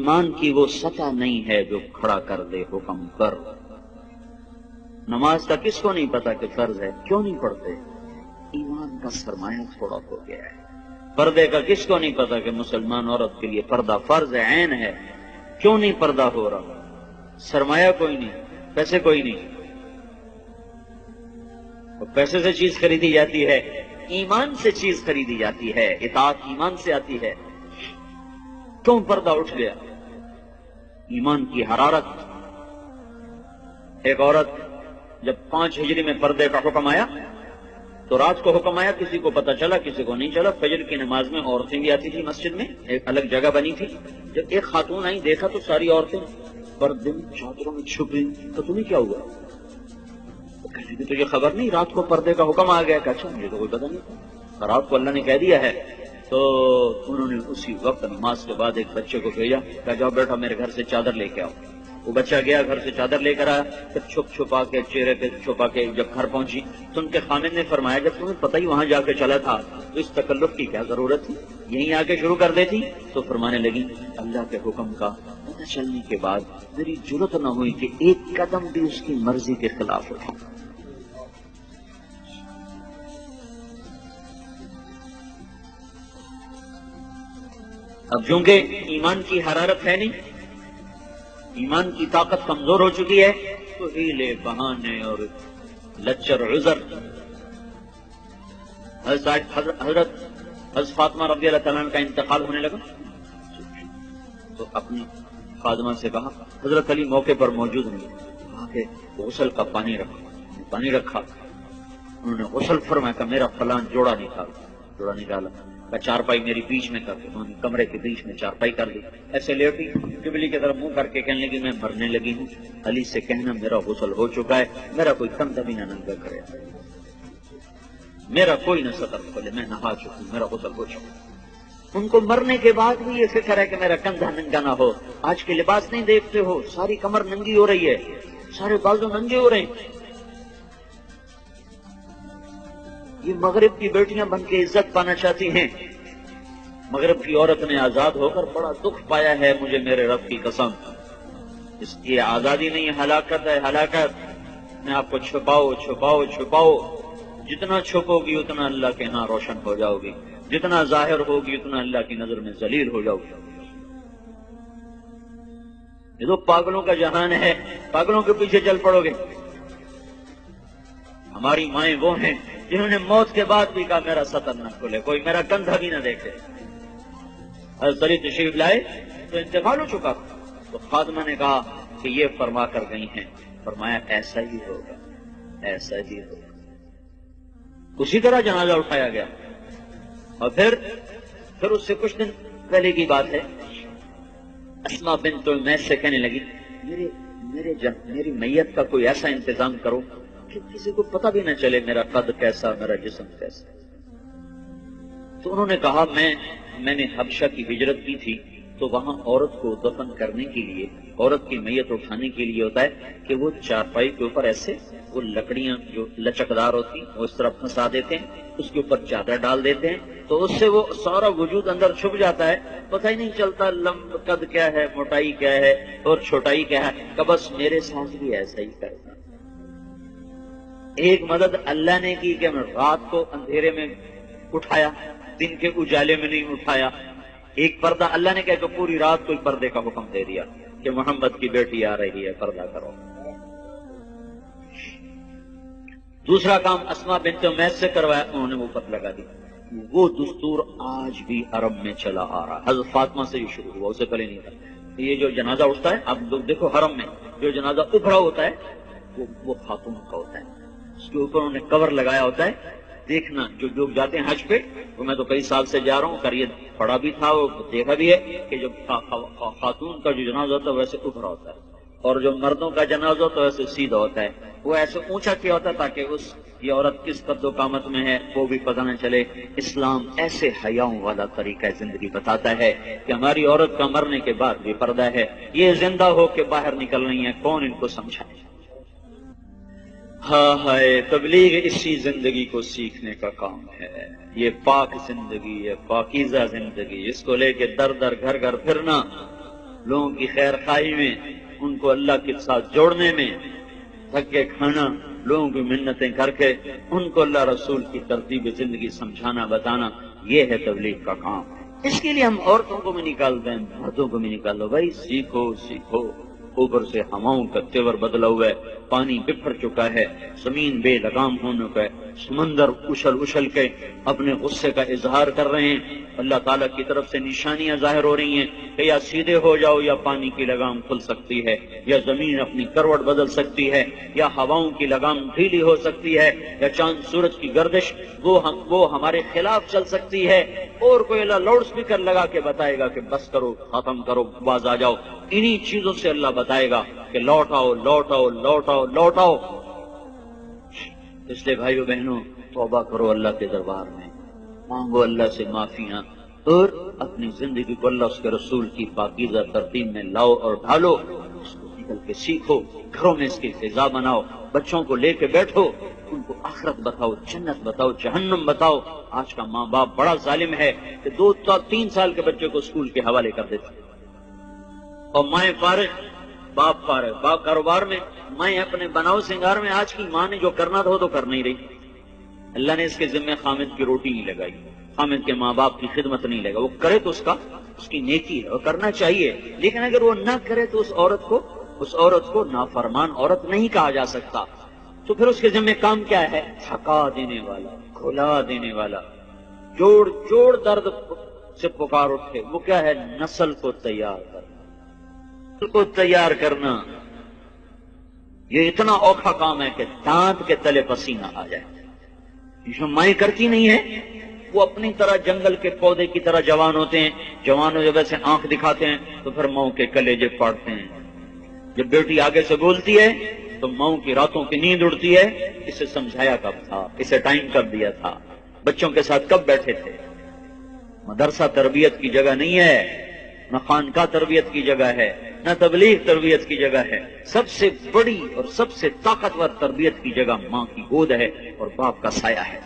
ایمان کی وہ سطح نہیں ہے جو کھڑا کر دے حکم پر۔ نماز کا کس کو نہیں پتا کہ فرض ہے، کیوں نہیں پڑھتے؟ ایمان کا سرمایہ تھوڑا ہو گیا ہے۔ پردے کا کس کو نہیں پتا کہ مسلمان عورت کے لیے پردہ فرض ہے، عین ہے، کیوں نہیں پردہ ہو رہا؟ سرمایہ کوئی نہیں، پیسے کوئی نہیں، اور پیسے سے چیز خریدی جاتی ہے، ایمان سے چیز خریدی جاتی ہے، اطاعت ایمان سے آتی ہے، کیوں پردہ اٹھ گیا؟ ایمان کی حرارت۔ ایک عورت جب 5 ہجری میں پردے کا حکم آیا تو رات کو حکم آیا، کسی کو پتا چلا کسی کو نہیں چلا۔ فجر کی نماز میں عورتیں بھی آتی تھی مسجد میں، ایک الگ جگہ بنی تھی۔ جب ایک خاتون آئی، دیکھا تو ساری عورتیں پردے میں چادروں میں چھپ گئی۔ تو تمہیں کیا ہوا؟ کہنے کی تجھے خبر نہیں، رات کو پردے کا حکم آ گیا۔ کہ اچھا، مجھے تو کوئی پتا نہیں تھا، رات کو اللہ نے کہہ دیا ہے۔ تو انہوں نے اسی وقت نماز کے بعد ایک بچے کو بھیجا، کہا جاؤ بیٹا میرے گھر سے چادر لے کے آؤ۔ وہ بچہ گیا، گھر سے چادر لے کر آیا، پھر چھپ چھپا کے چہرے پہ چھپا کے جب گھر پہنچی تو ان کے خامد نے فرمایا جب تمہیں پتہ ہی وہاں جا کے چلا تھا تو اس تکلف کی کیا ضرورت تھی، یہیں آ کے شروع کر دیتی۔ تو فرمانے لگی اللہ کے حکم کا پتہ چلنے کے بعد میری جرت نہ ہوئی کہ ایک قدم بھی اس کی مرضی کے خلاف اٹھاؤں۔ اب چونکہ ایمان کی حرارت ہے نہیں، ایمان کی طاقت کمزور ہو چکی ہے، تو ہیلے بہانے اور لچر عذر۔ حضرت فاطمہ رضی اللہ تعالیٰ عنہ کا انتقال ہونے لگا تو اپنی خادمہ سے کہا، حضرت علی موقع پر موجود نہیں، کہا کہ غسل کا پانی رکھا۔ انہوں نے غسل فرمایا کہ میرا فلاں جوڑا نکالا، کہ چارپائی میری بیچ میں کر کے، انہوں نے کمرے کے بیچ میں چارپائی کر دی، ایسے لیٹی، قبلے کی طرف منہ کر کے کہنے لگی میں مرنے لگی ہوں، علی سے کہنا میرا غسل ہو چکا ہے، میرا کوئی کندھا بھی نہ ننگا کرے، میرا کوئی نہ سطر کھولے، میں نہا چکی ہوں، میرا غسل ہو چکا۔ ان کو مرنے کے بعد بھی یہ فکر ہے کہ میرا کندھا ننگا نہ ہو۔ آج کے لباس نہیں دیکھتے ہو، ساری کمر ننگی ہو رہی ہے، سارے بازو ننگے ہو رہے ہیں۔ یہ مغرب کی بیٹیاں بن کے عزت پانا چاہتی ہیں۔ مغرب کی عورت نے آزاد ہو کر بڑا دکھ پایا ہے، مجھے میرے رب کی قسم، اس کی آزادی نہیں، ہلاکت ہے، ہلاکت۔ میں آپ کو چھپاؤ، جتنا چھپو گی اتنا اللہ کے ہاں روشن ہو جاؤ گی، جتنا ظاہر ہوگی اتنا اللہ کی نظر میں ذلیل ہو جاؤ گی۔ یہ تو پاگلوں کا جہان ہے، پاگلوں کے پیچھے چل پڑو گے۔ ہماری مائیں وہ ہیں جنہوں نے موت کے بعد بھی کہا میرا سطر نہ کھولے، کوئی میرا کندھا بھی نہ دیکھے۔ حضرت علی تشریف لائے تو انتقال ہو چکا، تو خادمہ نے کہا کہ یہ فرما کر گئی ہیں، فرمایا ایسا ہی ہوگا، ایسا ہی ہوگا۔ اسی طرح جنازہ اٹھایا گیا، اور پھر اس سے کچھ دن پہلے کی بات ہے، اسماء بنت امیس سے کہنے لگی میری میت کا کوئی ایسا انتظام کرو کہ کسی کو پتہ بھی نہ چلے میرا قد کیسا، میرا جسم کیسا۔ تو انہوں نے کہا میں نے حبشہ کی ہجرت کی تھی، تو وہاں عورت کو دفن کرنے کے لیے، عورت کی میت اٹھانے کے لیے ہوتا ہے کہ وہ چارپائی کے اوپر ایسے وہ لکڑیاں جو لچکدار ہوتی ہیں وہ اس طرح پھنسا دیتے ہیں، اس کے اوپر چادر ڈال دیتے ہیں، تو اس سے وہ سارا وجود اندر چھپ جاتا ہے، پتہ ہی نہیں چلتا لمب قد کیا ہے، موٹائی کیا ہے اور چھوٹائی کیا ہے۔ کہ بس میرے ساتھ بھی ایسا ہی کرنا۔ ایک مدد اللہ نے کی کہ میں رات کو اندھیرے میں اٹھایا، دن کے اجالے میں نہیں اٹھایا۔ ایک پردہ اللہ نے کہا کہ پوری رات کوئی پردے کا حکم دے دیا کہ محمد کی بیٹی آ رہی ہے، پردہ کرو۔ دوسرا کام اسماء بنت امیس سے کروایا، انہوں نے وہ پت لگا دی۔ وہ دستور آج بھی عرب میں چلا آ رہا، حضرت فاطمہ سے یہ شروع ہوا، اسے پہلے نہیں تھا۔ یہ جو جنازہ اٹھتا ہے، اب لوگ دیکھو حرم میں جو جنازہ ابھرا ہوتا ہے وہ خاتون کا ہوتا ہے، اس کے اوپر انہوں نے کور لگایا ہوتا ہے۔ دیکھنا جو لوگ جاتے ہیں حج پہ، وہ میں تو کئی سال سے جا رہا ہوں، کر یہ پڑھا بھی تھا اور دیکھا بھی ہے کہ جو خاتون کا جو جنازہ ہوتا ہے ویسے ابھرا ہوتا ہے، اور جو مردوں کا جنازہ ہوتا ہے ویسے سیدھا ہوتا ہے۔ وہ ایسے اونچا کیا ہوتا ہے تاکہ یہ عورت کس قد و قامت میں ہے وہ بھی پتہ نہ چلے۔ اسلام ایسے حیاؤں والا طریقہ زندگی بتاتا ہے کہ ہماری عورت کا مرنے کے بعد بھی پردہ ہے، یہ زندہ ہو کے باہر نکل رہی ہیں، کون ان کو سمجھائے؟ ہائے، تبلیغ اسی زندگی کو سیکھنے کا کام ہے۔ یہ پاک زندگی ہے، پاکیزہ زندگی، اس کو لے کے در در گھر گھر پھرنا لوگوں کی خیر خواہی میں، ان کو اللہ کے ساتھ جوڑنے میں، تھک کے کھانا، لوگوں کی منتیں کر کے ان کو اللہ رسول کی ترتیب زندگی سمجھانا بتانا، یہ ہے تبلیغ کا کام۔ اس کے لیے ہم عورتوں کو بھی نکالتے ہیں، مردوں کو بھی نکال دو، بھائی سیکھو سیکھو۔ اوپر سے ہواؤں کا تیور بدلا ہوا ہے، پانی بکھر چکا ہے، زمین بے لگام ہونے کا ہے، سمندر اچھل اچھل کے اپنے غصے کا اظہار کر رہے ہیں۔ اللہ تعالیٰ کی طرف سے نشانیاں ظاہر ہو رہی ہیں کہ یا سیدھے ہو جاؤ یا پانی کی لگام کھل سکتی ہے، یا زمین اپنی کروٹ بدل سکتی ہے، یا ہواؤں کی لگام ڈھیلی ہو سکتی ہے، یا چاند سورج کی گردش وہ ہمارے خلاف چل سکتی ہے، اور کوئی اللہ لاؤڈ اسپیکر لگا کے بتائے گا کہ بس کرو، ختم کرو، باز آ جاؤ۔ انہی چیزوں سے اللہ بتائے گا کہ لوٹ آؤ لوٹ آؤ لوٹ آؤ لوٹ آؤ۔ اس لیے بھائیو بہنوں، توبہ کرو اللہ کے دربار میں، مانگو اللہ سے معافیاں، اور اپنی زندگی کو اللہ اس کے رسول کی پاکیزہ ترتیب میں لاؤ اور ڈھالو، اس کو نکل کے سیکھو، گھروں میں اس کی فضا بناؤ، بچوں کو لے کے بیٹھو، ان کو آخرت بتاؤ، جنت بتاؤ، جہنم بتاؤ۔ آج کا ماں باپ بڑا ظالم ہے کہ 2-3 سال کے بچے کو اسکول کے حوالے کر دیتے، اور مائیں فارغ، باپ فارغ، باپ کاروبار میں، مائیں اپنے بناؤ سنگار میں۔ آج کی ماں نے جو کرنا تھا وہ تو کر نہیں رہی۔ اللہ نے اس کے ذمہ خامد کی روٹی نہیں لگائی، خامد کے ماں باپ کی خدمت نہیں لگا، وہ کرے تو اس کی نیکی ہے، وہ کرنا چاہیے، لیکن اگر وہ نہ کرے تو اس عورت کو نافرمان عورت نہیں کہا جا سکتا۔ تو پھر اس کے ذمہ کام کیا ہے؟ تھکا دینے والا، کھلا دینے والا، جوڑ درد سے پکار اٹھے، وہ کیا ہے؟ نسل کو تیار کرنا۔ یہ اتنا اوکھا کام ہے کہ دانت کے تلے پسینہ آ جائے۔ جو مائیں کرتی نہیں ہے، وہ اپنی طرح جنگل کے پودے کی طرح جوان ہوتے ہیں، جوانوں جب ایسے آنکھ دکھاتے ہیں تو پھر ماؤں کے کلیجے پاڑتے ہیں۔ جب بیٹی آگے سے بولتی ہے تو ماؤں کی راتوں کی نیند اڑتی ہے، اسے سمجھایا کب تھا، اسے ٹائم کب دیا تھا، بچوں کے ساتھ کب بیٹھے تھے۔ مدرسہ تربیت کی جگہ نہیں ہے، نہ خانقاہ تربیت کی جگہ ہے، نہ تبلیغ تربیت کی جگہ ہے۔ سب سے بڑی اور سب سے طاقتور تربیت کی جگہ ماں کی گود ہے اور باپ کا سایہ ہے۔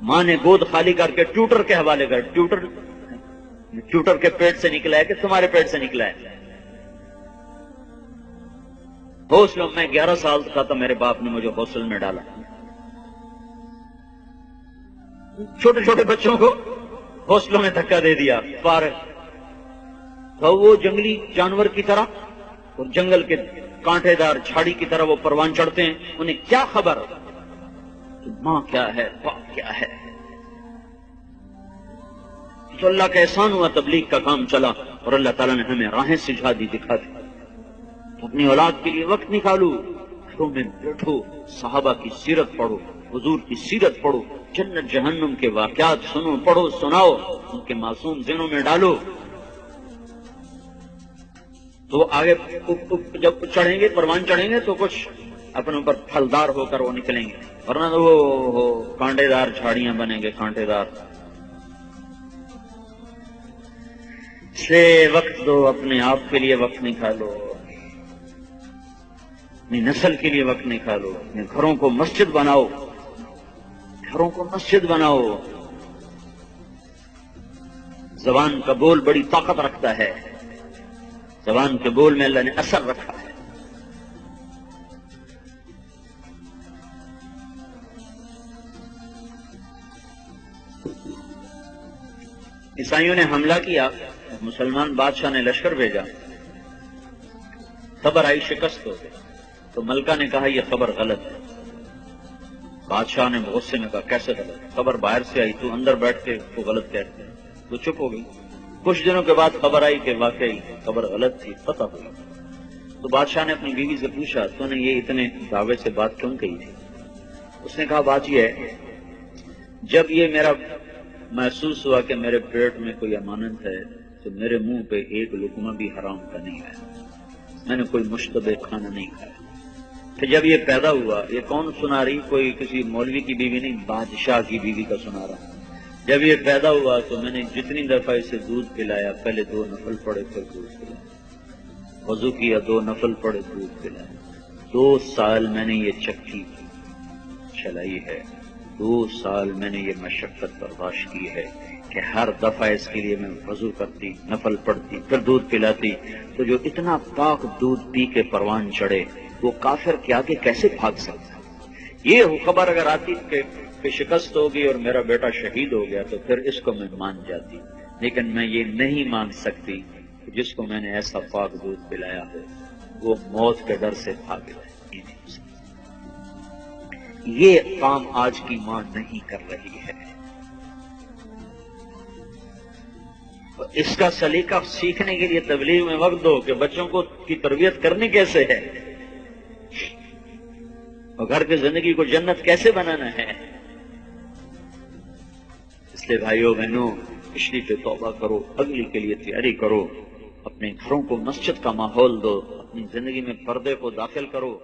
ماں نے گود خالی کر کے ٹیوٹر کے حوالے کر، ٹیوٹر کے پیٹ سے نکلا ہے کہ تمہارے پیٹ سے نکلا ہے؟ حوصلوں میں 11 سال کا تھا، میرے باپ نے مجھے حوصل میں ڈالا۔ چھوٹے چھوٹے بچوں کو حوصلوں میں دھکا دے دیا، فارغ۔ تو وہ جنگلی جانور کی طرح اور جنگل کے کانٹے دار جھاڑی کی طرح وہ پروان چڑھتے ہیں، انہیں کیا خبر کہ ماں کیا ہے، باپ کیا ہے۔ تو اللہ کا احسان ہوا، تبلیغ کا کام چلا اور اللہ تعالیٰ نے ہمیں راہیں سجھا دی، دکھا دی۔ اپنی اولاد کے لیے وقت نکالو، گھروں میں بیٹھو، صحابہ کی سیرت پڑھو، حضور کی سیرت پڑھو، جنت جہنم کے واقعات سنو، پڑھو، سناؤ، ان کے معصوم ذہنوں میں ڈالو۔ تو آگے جب چڑھیں گے، پروان چڑھیں گے تو کچھ اپنے اوپر پھلدار ہو کر وہ نکلیں گے، ورنہ تو وہ کانٹے دار جھاڑیاں بنیں گے، کانٹے دار۔ سے وقت دو، اپنے آپ کے لیے وقت نکالو، اپنی نسل کے لیے وقت نکالو، اپنے گھروں کو مسجد بناؤ، گھروں کو مسجد بناؤ۔ زبان کا بول بڑی طاقت رکھتا ہے، زبان کے بول میں اللہ نے اثر رکھا ہے۔ عیسائیوں نے حملہ کیا، مسلمان بادشاہ نے لشکر بھیجا، خبر آئی شکست ہو گئی، تو ملکہ نے کہا یہ خبر غلط ہے۔ بادشاہ نے غصے میں کہا کیسے غلط؟ خبر باہر سے آئی، تو اندر بیٹھ کے تو غلط کہتے ہیں، تو چپ ہو گئی۔ کچھ دنوں کے بعد خبر آئی کہ واقعی خبر غلط تھی، فتح ہوئی۔ تو بادشاہ نے اپنی بیوی سے پوچھا تو نے یہ اتنے دعوے سے بات کیوں کہی تھی؟ اس نے کہا بات یہ ہے، جب یہ میرا محسوس ہوا کہ میرے پیٹ میں کوئی امانت ہے تو میرے منہ پہ ایک لقمہ بھی حرام کا نہیں آیا، میں نے کوئی مشتبہ کھانا نہیں کھایا۔ پھر جب یہ پیدا ہوا، یہ کون سنا رہی؟ کوئی کسی مولوی کی بیوی نہیں، بادشاہ کی بیوی کا سنا رہا۔ جب یہ پیدا ہوا تو میں نے جتنی دفعہ اسے دودھ پلایا، پہلے 2 نفل پڑے پھر دودھ پلایا، وضو کیا 2 نفل پڑے دودھ پلایا۔ 2 سال میں نے یہ چکی چلائی ہے، 2 سال میں نے یہ مشقت برداشت کی ہے کہ ہر دفعہ اس کے لیے میں وضو کرتی، نفل پڑھتی، پھر دودھ پلاتی، تو جو اتنا پاک دودھ پی کے پروان چڑھے وہ کافر کے آگے کیسے بھاگ سکتا؟ یہ خبر اگر آتی کہ شکست ہوگی اور میرا بیٹا شہید ہو گیا تو پھر اس کو میں مان جاتی، لیکن میں یہ نہیں مان سکتی کہ جس کو میں نے ایسا پاک دودھ پلایا ہو وہ موت کے ڈر سے بھاگ جائے۔ یہ کام آج کی ماں نہیں کر رہی ہے۔ اس کا سلیقہ سیکھنے کے لیے تبلیغ میں وقت دو کہ بچوں کو کی تربیت کرنی کیسے ہے اور گھر کی زندگی کو جنت کیسے بنانا ہے۔ اس لیے بھائیوں بہنوں، پچھلی پہ توبہ کرو، اگلی کے لیے تیاری کرو، اپنے گھروں کو مسجد کا ماحول دو، اپنی زندگی میں پردے کو داخل کرو۔